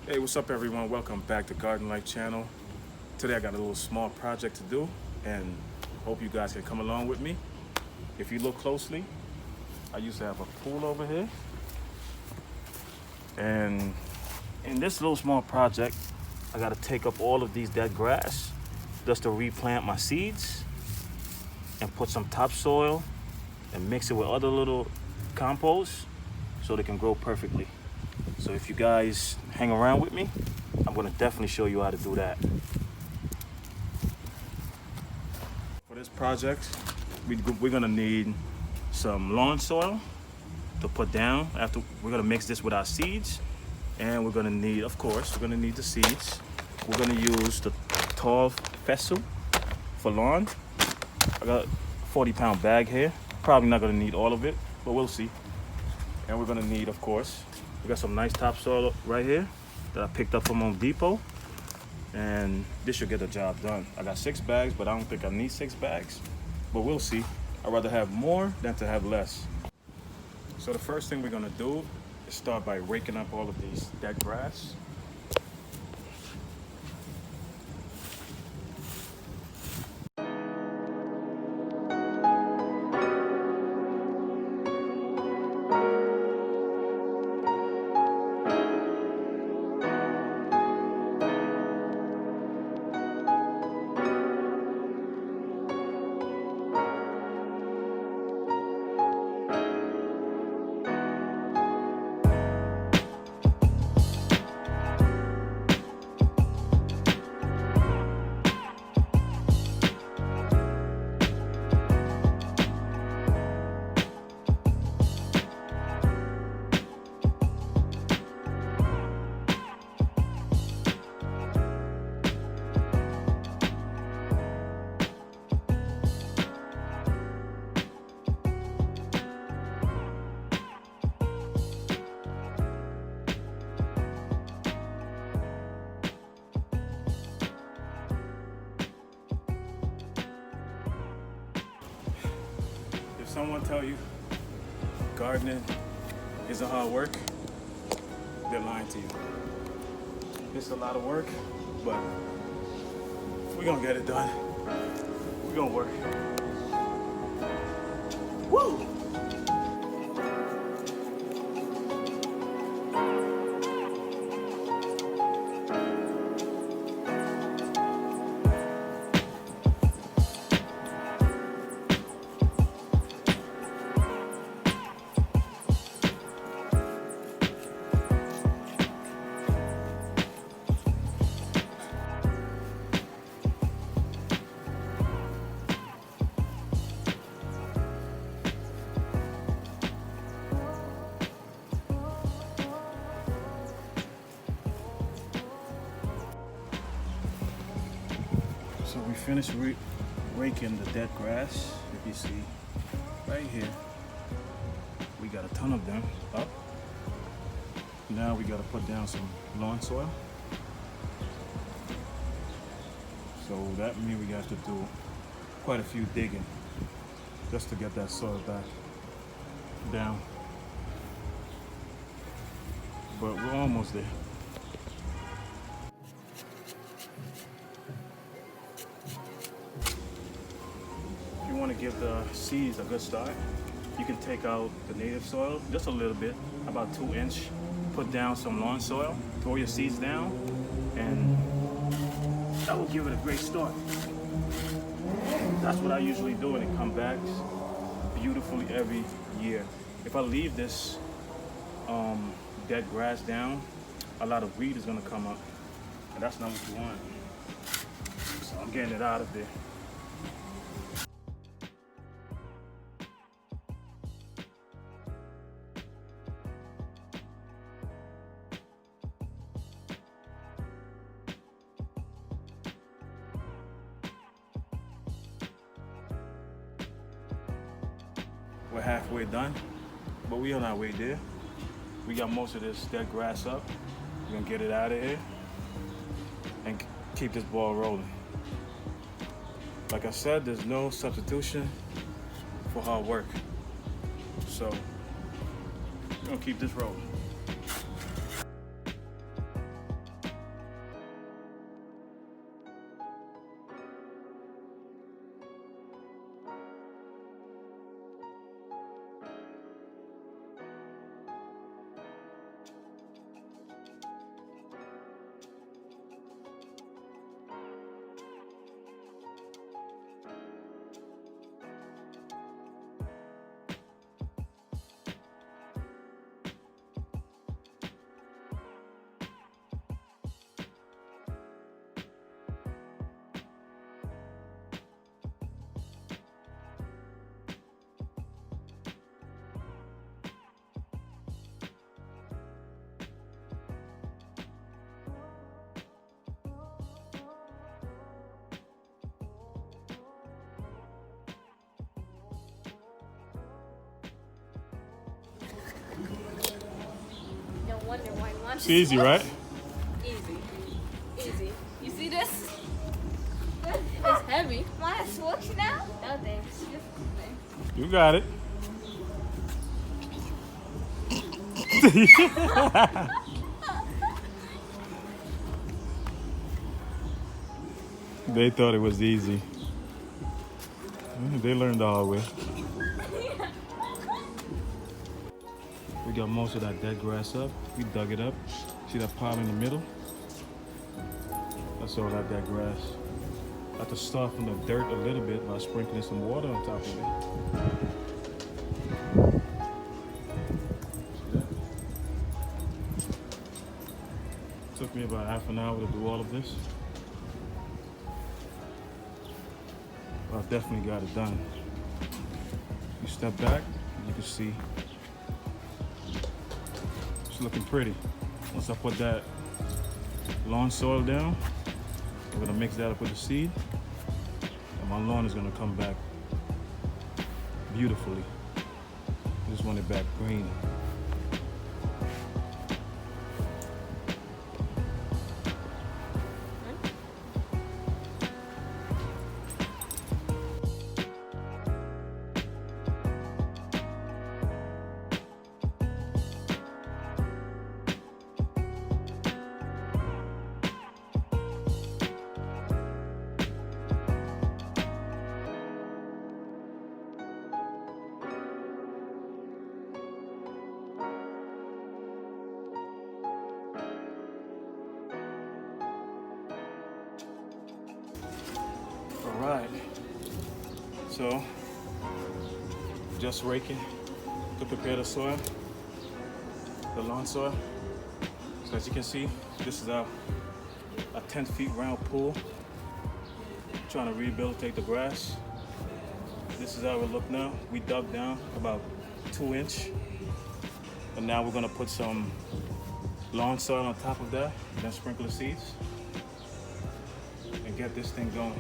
Hey, what's up everyone? Welcome back to Garden Life channel. Today I got a little small project to do and hope you guys can come along with me. If you look closely, I used to have a pool over here. And in this little small project, I gotta take up all of these dead grass just to replant my seeds and put some topsoil and mix it with other little compost so they can grow perfectly. So if you guys hang around with me, I'm gonna definitely show you how to do that. For this project, we're gonna need some lawn soil to put down. After we're gonna mix this with our seeds, and we're gonna need, of course, we're gonna need the seeds. We're gonna use the tall festle for lawn. I got a 40-pound bag here. Probably not gonna need all of it, but we'll see. And we're gonna need, of course, we got some nice topsoil right here that I picked up from Home Depot. And this should get the job done. I got 6 bags, but I don't think I need 6 bags. But we'll see. I'd rather have more than to have less. So the first thing we're gonna do is start by raking up all of these dead grass. If someone tell you gardening isn't hard work, they're lying to you. It's a lot of work, but we're gonna get it done. We're gonna work. Woo! So we finished raking the dead grass. If you see right here, we got a ton of them up. Now we got to put down some lawn soil. So that means we got to do quite a few digging just to get that soil back down. But we're almost there. If you want to give the seeds a good start, you can take out the native soil just a little bit, about 2 inch. Put down some lawn soil, throw your seeds down, and that will give it a great start. That's what I usually do, and it comes back beautifully every year. If I leave this dead grass down, a lot of weed is gonna come up, and that's not what you want. So I'm getting it out of there. We're halfway done, but we on our way there. We got most of this dead grass up. We're gonna get it out of here and keep this ball rolling. Like I said, there's no substitution for hard work. So we're gonna keep this rolling. It's easy, right? Easy. Easy. You see this? It's heavy. Want to switch now? No thanks. You got it. They thought it was easy. They learned the hard way. We got most of that dead grass up. We dug it up. See that pile in the middle? That's all that dead grass. I have to soften the dirt a little bit by sprinkling some water on top of it. See that? Took me about half an hour to do all of this. But I definitely got it done. You step back, you can see it's looking pretty. Once I put that lawn soil down, I'm gonna mix that up with the seed, and my lawn is gonna come back beautifully. I just want it back green. All right, so just raking to prepare the soil, the lawn soil. So as you can see, this is a 10 feet round pool. Trying to rehabilitate the grass. This is how it look now. We dug down about 2 inch, and now we're gonna put some lawn soil on top of that, then sprinkle the seeds and get this thing going.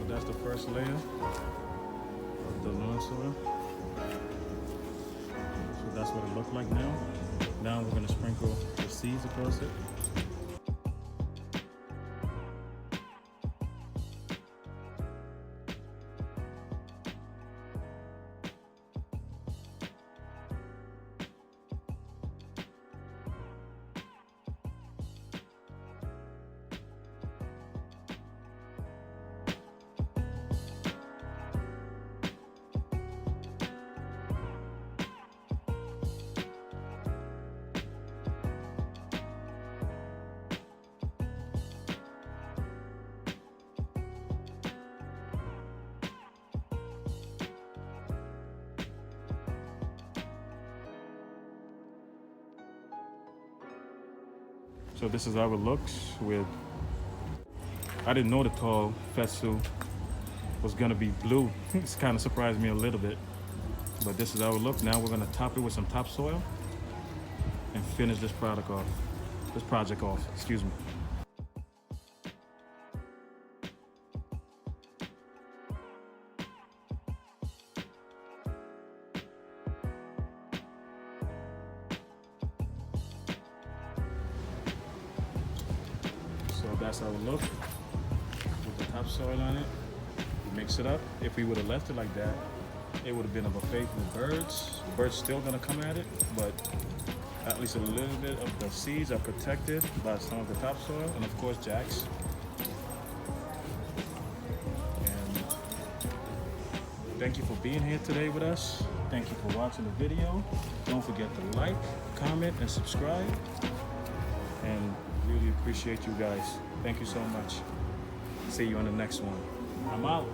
That's the first layer of the lawn soil. So that's what it looked like now. Now we're going to sprinkle the seeds across it. So this is how it looks with, I didn't know the tall fetsu was gonna be blue. It's kind of surprised me a little bit, but this is how it looks. Now we're gonna top it with some topsoil and finish this project off, excuse me. So that's how it look with the topsoil on it. You mix it up. If we would have left it like that, it would have been a buffet for the birds. The birds still gonna come at it, but At least a little bit of the seeds are protected by some of the topsoil, and of course jacks. And thank you for being here today with us. Thank you for watching the video. Don't forget to like, comment, and subscribe. And really appreciate you guys. Thank you so much. See you on the next one. I'm out.